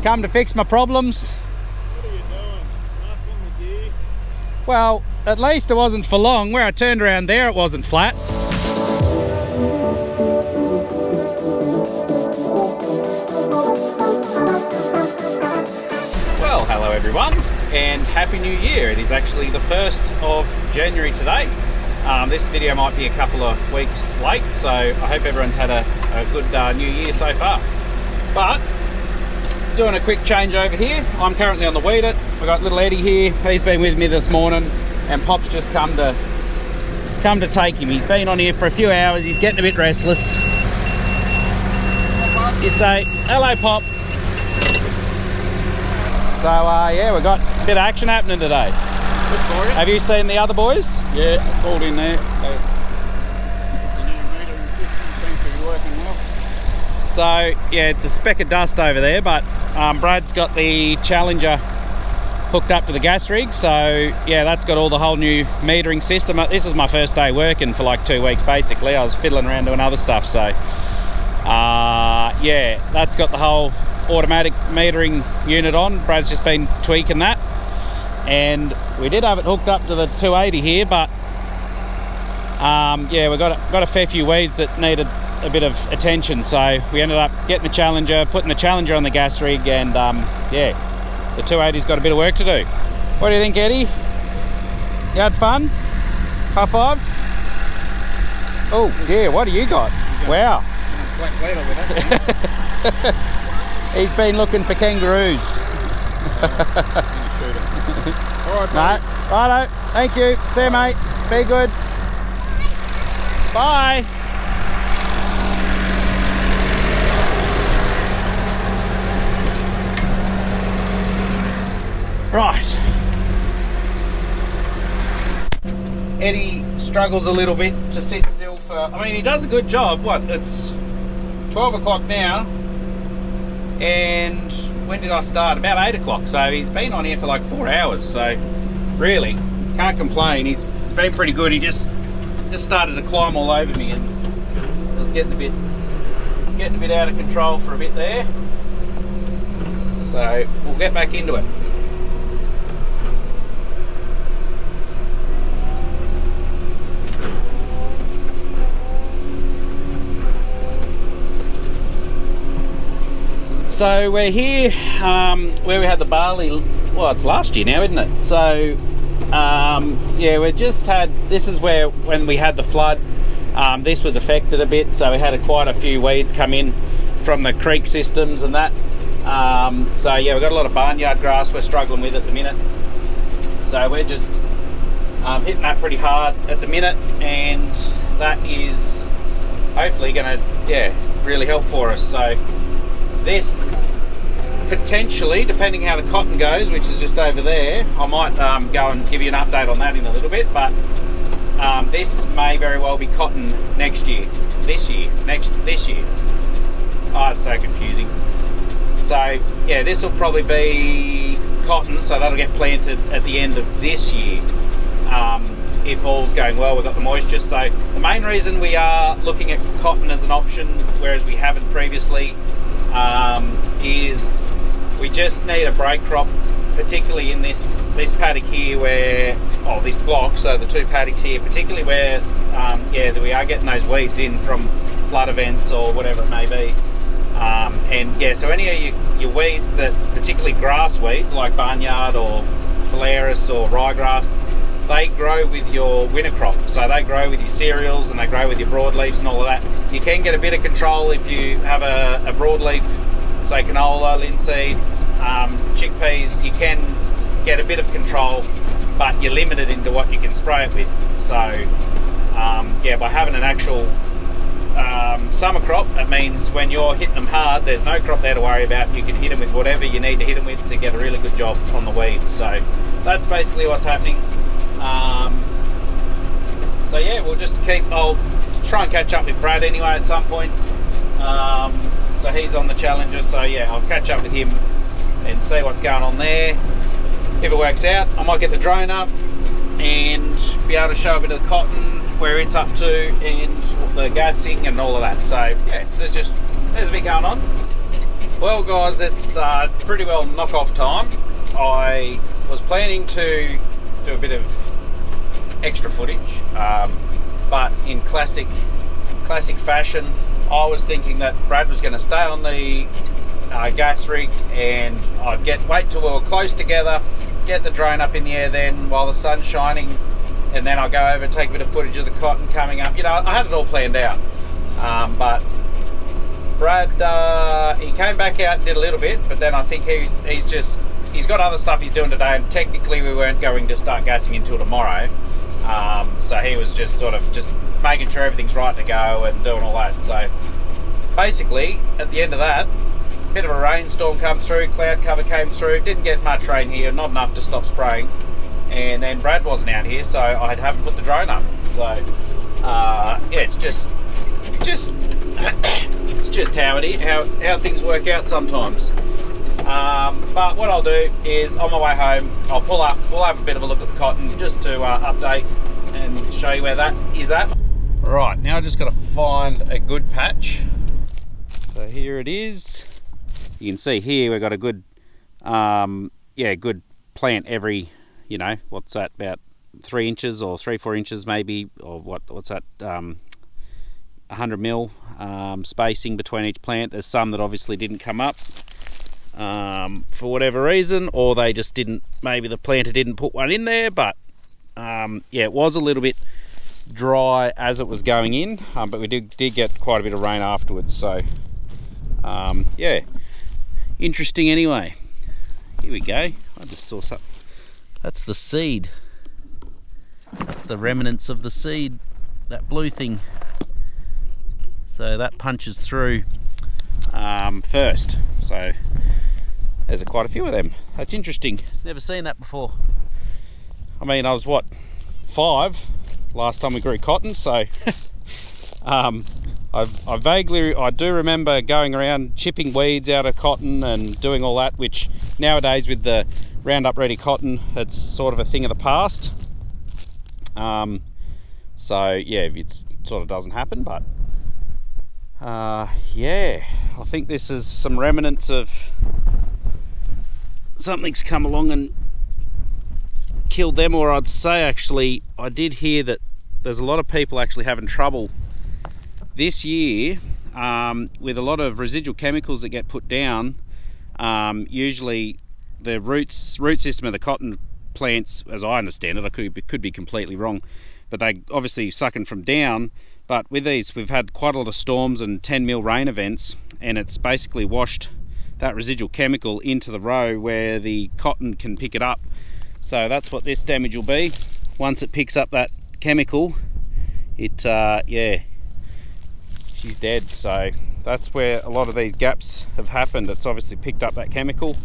come to fix my problems. What are you doing? Nothing the gear? Well, at least it wasn't for long. Where I turned around there, it wasn't flat. Well, hello everyone, and Happy New Year. It is actually the 1st of January today. This video might be a couple of weeks late, so I hope everyone's had a good New Year so far. But, doing a quick change over here. I'm currently on the weedit. We've got little Eddie here. He's been with me this morning, and Pop's just come to take him. He's been on here for a few hours. He's getting a bit restless. You say, hello Pop. So yeah, we've got a bit of action happening today. Good for you. Have you seen the other boys? Yeah, I called in there. The new metering system seems to be working well. So yeah, it's a speck of dust over there, but Brad's got the Challenger hooked up to the gas rig, so yeah, that's got all the whole new metering system. This is my first day working for like 2 weeks basically. I was fiddling around doing other stuff, so yeah, that's got the whole automatic metering unit on. Brad's just been tweaking that, and we did have it hooked up to the 280 here, but yeah, we got a fair few weeds that needed a bit of attention, so we ended up getting the Challenger, putting the Challenger on the gas rig, and yeah, the 280's got a bit of work to do. What do you think, Eddie? You had fun? High five? Oh dear, what do you got? Wow. He's been looking for kangaroos. No, righto, thank you. See you, mate. Be good. Bye. Right. Eddie struggles a little bit to sit still for, I mean, he does a good job. What, it's 12 o'clock now, and when did I start? About 8 o'clock, so he's been on here for like 4 hours, so really, can't complain. He's been pretty good. He just started to climb all over me, and I was getting a bit out of control for a bit there. So we'll get back into it. So we're here where we had the barley, well, it's last year now, isn't it? So yeah, we just had, this is where when we had the flood, this was affected a bit, so we had quite a few weeds come in from the creek systems and that. So yeah, we've got a lot of barnyard grass we're struggling with at the minute. So we're just hitting that pretty hard at the minute, and that is hopefully going to, yeah, really help for us. So this potentially, depending how the cotton goes, which is just over there, I might go and give you an update on that in a little bit, but this may very well be cotton next year, this year. Oh, it's so confusing. So yeah, this will probably be cotton, so that'll get planted at the end of this year. If all's going well, we've got the moisture. So the main reason we are looking at cotton as an option, whereas we haven't previously, is we just need a break crop, particularly in this paddock here, where, oh, this block, so the two paddocks here, particularly where yeah, we are getting those weeds in from flood events or whatever it may be. And yeah, so any of your weeds that, particularly grass weeds like barnyard or Foliar or ryegrass, they grow with your winter crop. So they grow with your cereals and they grow with your broadleafs and all of that. You can get a bit of control if you have a broadleaf, say canola, linseed, chickpeas. You can get a bit of control, but you're limited into what you can spray it with. So yeah, by having an actual summer crop, that means when you're hitting them hard, there's no crop there to worry about. You can hit them with whatever you need to hit them with to get a really good job on the weeds. So that's basically what's happening. So yeah, we'll just I'll try and catch up with Brad anyway at some point. So he's on the Challenger, so yeah, I'll catch up with him and see what's going on there. If it works out, I might get the drone up and be able to show a bit of the cotton, where it's up to, and the gassing and all of that. So yeah, there's a bit going on. Well guys, it's pretty well knock-off time. I was planning to do a bit of extra footage, but in classic fashion, I was thinking that Brad was going to stay on the gas rig, and I'd wait till we were close together, get the drone up in the air then while the sun's shining, and then I'll go over and take a bit of footage of the cotton coming up. You know, I had it all planned out, but Brad, he came back out and did a little bit, but then I think he's got other stuff he's doing today, and technically we weren't going to start gassing until tomorrow. So he was just sort of just making sure everything's right to go and doing all that. So basically, at the end of that, a bit of a rainstorm come through, cloud cover came through, didn't get much rain here, not enough to stop spraying. And then Brad wasn't out here, so I haven't put the drone up. So yeah, it's just it's just how things work out sometimes. But what I'll do is, on my way home, I'll pull up, we'll have a bit of a look at the cotton just to update and show you where that is at. Right, now I just got to find a good patch. So here it is. You can see here we've got a good, good plant every, you know, what's that, about 3 inches or 3-4 inches maybe, or what's that, 100 mil spacing between each plant. There's some that obviously didn't come up for whatever reason, or they just didn't, maybe the planter didn't put one in there, but yeah, it was a little bit dry as it was going in, but we did get quite a bit of rain afterwards, so yeah, interesting. Anyway, here we go. I just saw something. That's the seed. That's the remnants of the seed, that blue thing. So that punches through first. So there's quite a few of them. That's interesting. Never seen that before. I mean, I was what, 5 last time we grew cotton, so I do remember going around chipping weeds out of cotton and doing all that, which nowadays with the Roundup Ready cotton, it's sort of a thing of the past. So yeah, it sort of doesn't happen, but yeah, I think this is some remnants of something's come along and killed them, or I'd say actually I did hear that there's a lot of people actually having trouble this year with a lot of residual chemicals that get put down. Usually the root system of the cotton plants, as I understand it, I could be completely wrong, but they obviously sucking from down. But with these, we've had quite a lot of storms and 10 mil rain events, and it's basically washed that residual chemical into the row where the cotton can pick it up. So that's what this damage will be. Once it picks up that chemical, it yeah, she's dead. So that's where a lot of these gaps have happened. It's obviously picked up that chemical.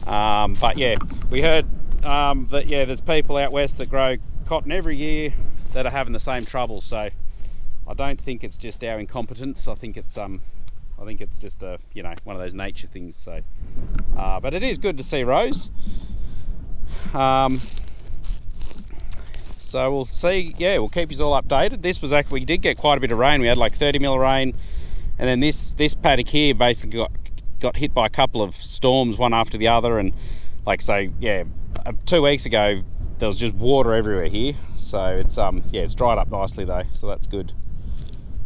But yeah, we heard that yeah, there's people out west that grow cotton every year that are having the same trouble. So I don't think it's just our incompetence. I think it's just a, you know, one of those nature things. So but it is good to see Rose. So we'll see. Yeah, we'll keep you all updated. This was actually, we did get quite a bit of rain. We had like 30 mil rain, and then this paddock here basically got hit by a couple of storms, one after the other. And like, so yeah, 2 weeks ago there was just water everywhere here. So it's yeah, it's dried up nicely though, so that's good.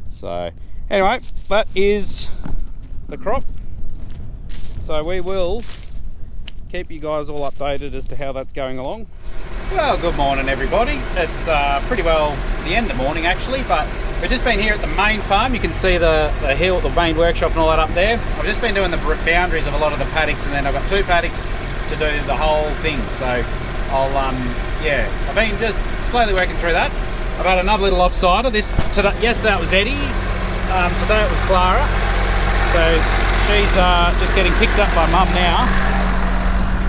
So anyway, that is the crop. So we will keep you guys all updated as to how that's going along. Well, good morning everybody. It's pretty well the end of the morning actually, but we've just been here at the main farm. You can see the hill, the main workshop and all that up there. I've just been doing the boundaries of a lot of the paddocks, and then I've got 2 paddocks to do the whole thing. So I'll yeah, I've been just slowly working through that. I've had another little offsider. Yesterday it was Eddie, today it was Clara. So she's just getting picked up by Mum now.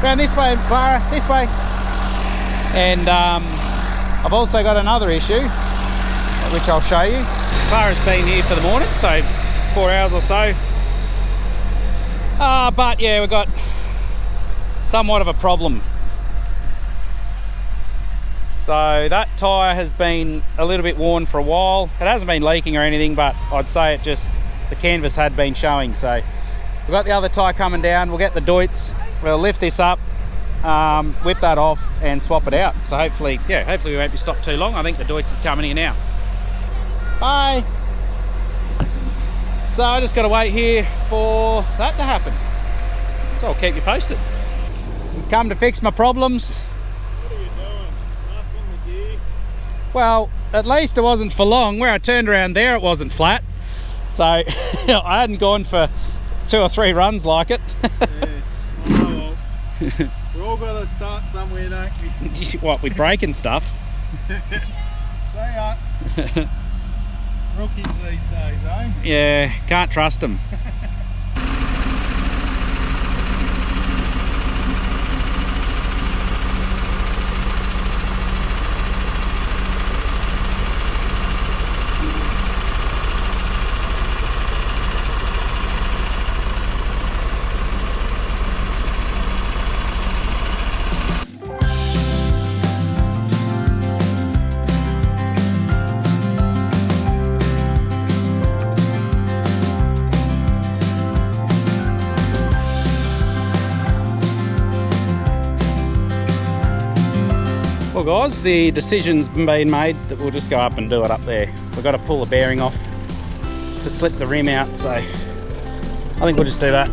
Round this way, Clara, this way. And I've also got another issue, which I'll show you. Clara's been here for the morning, so 4 hours or so. But yeah, we've got somewhat of a problem. So that tyre has been a little bit worn for a while. It hasn't been leaking or anything, but I'd say it just, the canvas had been showing. So We've got the other tyre coming down. We'll get the doits. We'll lift this up, whip that off and swap it out. So hopefully we won't be stopped too long. I think the doits is coming here now. Bye. So I just got to wait here for that to happen. So I'll keep you posted. Come to fix my problems. What are you doing? Up on the gear? Well, at least it wasn't for long. Where I turned around there, it wasn't flat. So I hadn't gone for 2 or 3 runs like it. Yes. Oh, well. We're all got to start somewhere, don't we? What, with braking stuff? They are rookies these days, eh? Yeah, can't trust them. Well guys, the decision's been made that we'll just go up and do it up there. We've got to pull the bearing off to slip the rim out, so I think we'll just do that.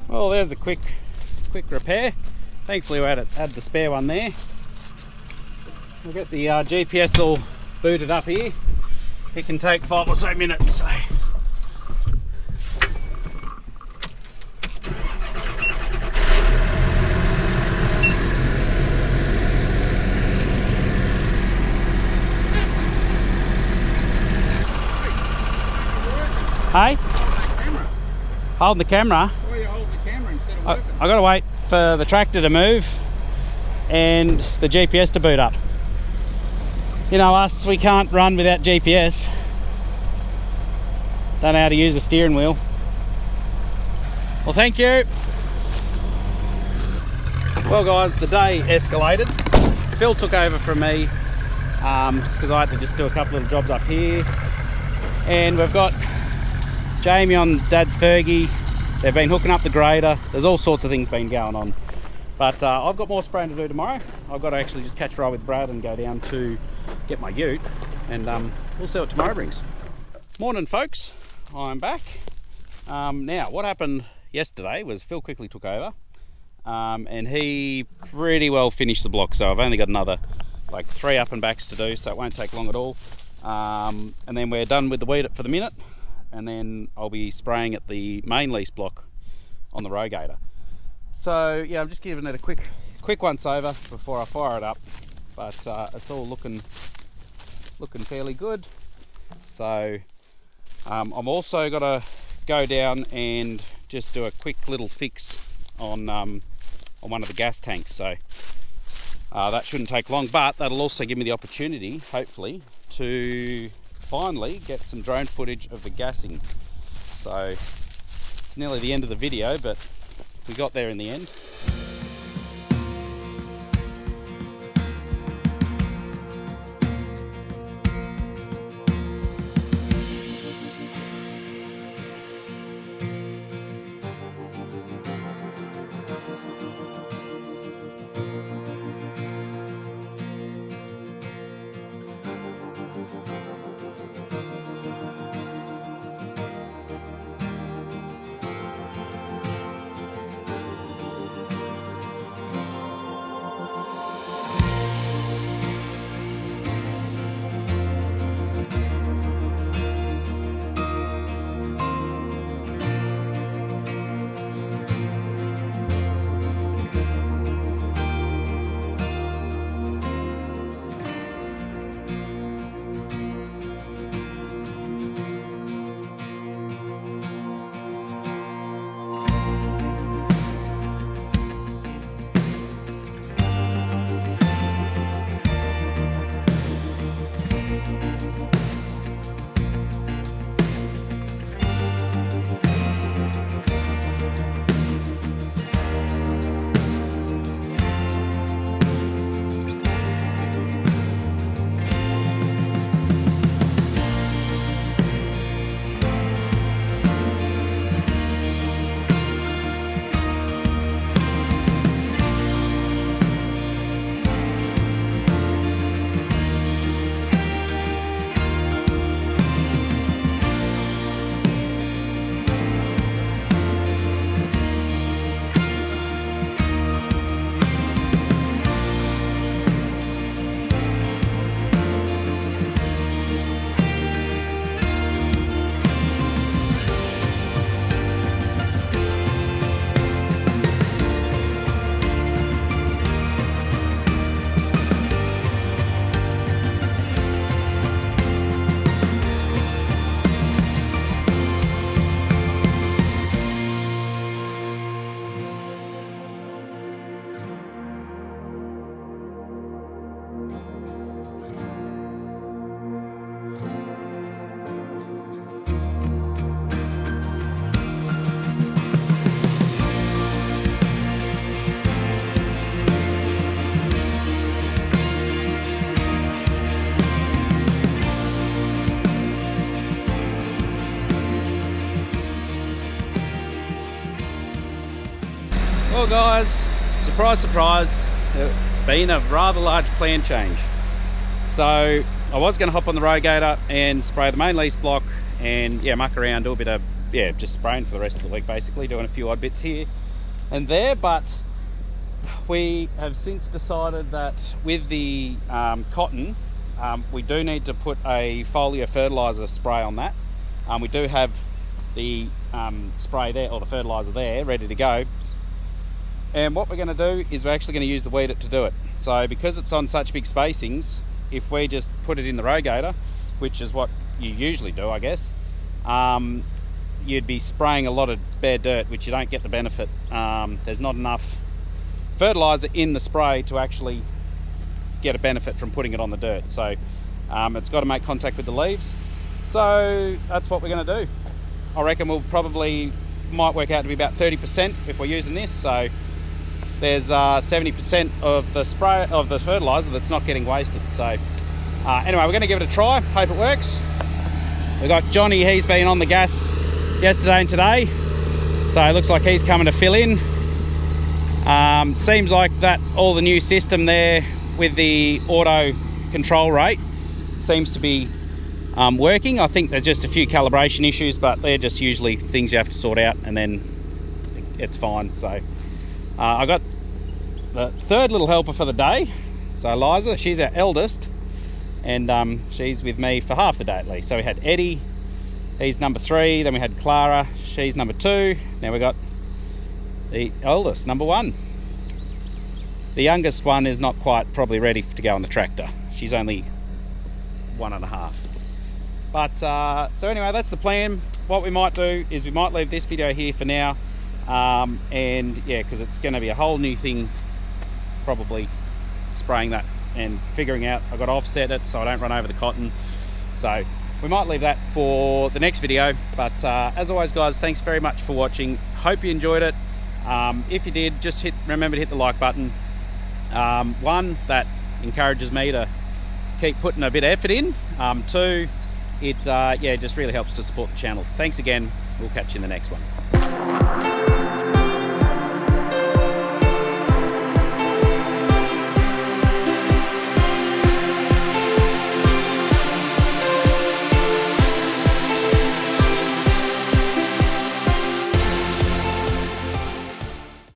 Well, there's a quick repair. Thankfully we had the spare one there. We'll get the GPS all booted up here. It can take 5 or so minutes. So. Hey? Holding the camera. Why are you holding the camera instead of working? I gotta wait for the tractor to move and the GPS to boot up. You know us, we can't run without GPS. Don't know how to use the steering wheel. Well, thank you. Well guys, the day escalated. Phil took over from me just because I had to just do a couple of jobs up here. And we've got Jamie on Dad's Fergie. They've been hooking up the grader. There's all sorts of things been going on. But I've got more spraying to do tomorrow. I've got to actually just catch a ride with Brad and go down to get my ute. And we'll see what tomorrow brings. Morning folks, I'm back. Now, what happened yesterday was Phil quickly took over. And he pretty well finished the block. So I've only got another like 3 up and backs to do. So it won't take long at all. And then we're done with the weedit for the minute. And then I'll be spraying at the main lease block on the rogator. So yeah, I'm just giving it a quick once over before I fire it up, but it's all looking fairly good. So I'm also got to go down and just do a quick little fix on one of the gas tanks. So that shouldn't take long, but that'll also give me the opportunity, hopefully, to finally get some drone footage of the gassing. So it's nearly the end of the video, but we got there in the end. Well guys, surprise surprise, it's been a rather large plan change. So I was going to hop on the rogator and spray the main lease block and muck around, do a bit of just spraying for the rest of the week, basically doing a few odd bits here and there. But we have since decided that with the cotton, we do need to put a foliar fertilizer spray on that. We do have the spray there, or the fertilizer there, ready to go. And what we're going to do is we're actually going to use the weedit to do it. So because it's on such big spacings, if we just put it in the rogator, which is what you usually do, I guess, you'd be spraying a lot of bare dirt, which you don't get the benefit. There's not enough fertilizer in the spray to actually get a benefit from putting it on the dirt. So it's got to make contact with the leaves. So that's what we're going to do. I reckon we'll probably might work out to be about 30% if we're using this. So there's 70% of the spray of the fertilizer that's not getting wasted. So anyway, we're going to give it a try. Hope it works. We've got Johnny. He's been on the gas yesterday and today, so it looks like he's coming to fill in. Seems like that all the new system there with the auto control rate seems to be working. I think there's just a few calibration issues, but they're just usually things you have to sort out and then it's fine. So I got the third little helper for the day. So Liza, she's our eldest, and she's with me for half the day at least. So we had Eddie, he's number 3, then we had Clara, she's number 2, now we got the oldest, number 1. The youngest one is not quite probably ready to go on the tractor. She's only 1.5. But so anyway, that's the plan. What we might do is we might leave this video here for now, and because it's going to be a whole new thing, probably spraying that and figuring out I've got to offset it so I don't run over the cotton. So we might leave that for the next video. But as always guys, thanks very much for watching. Hope you enjoyed it. If you did, just remember to hit the like button. One, that encourages me to keep putting a bit of effort in. Two, it just really helps to support the channel. Thanks again. We'll catch you in the next one.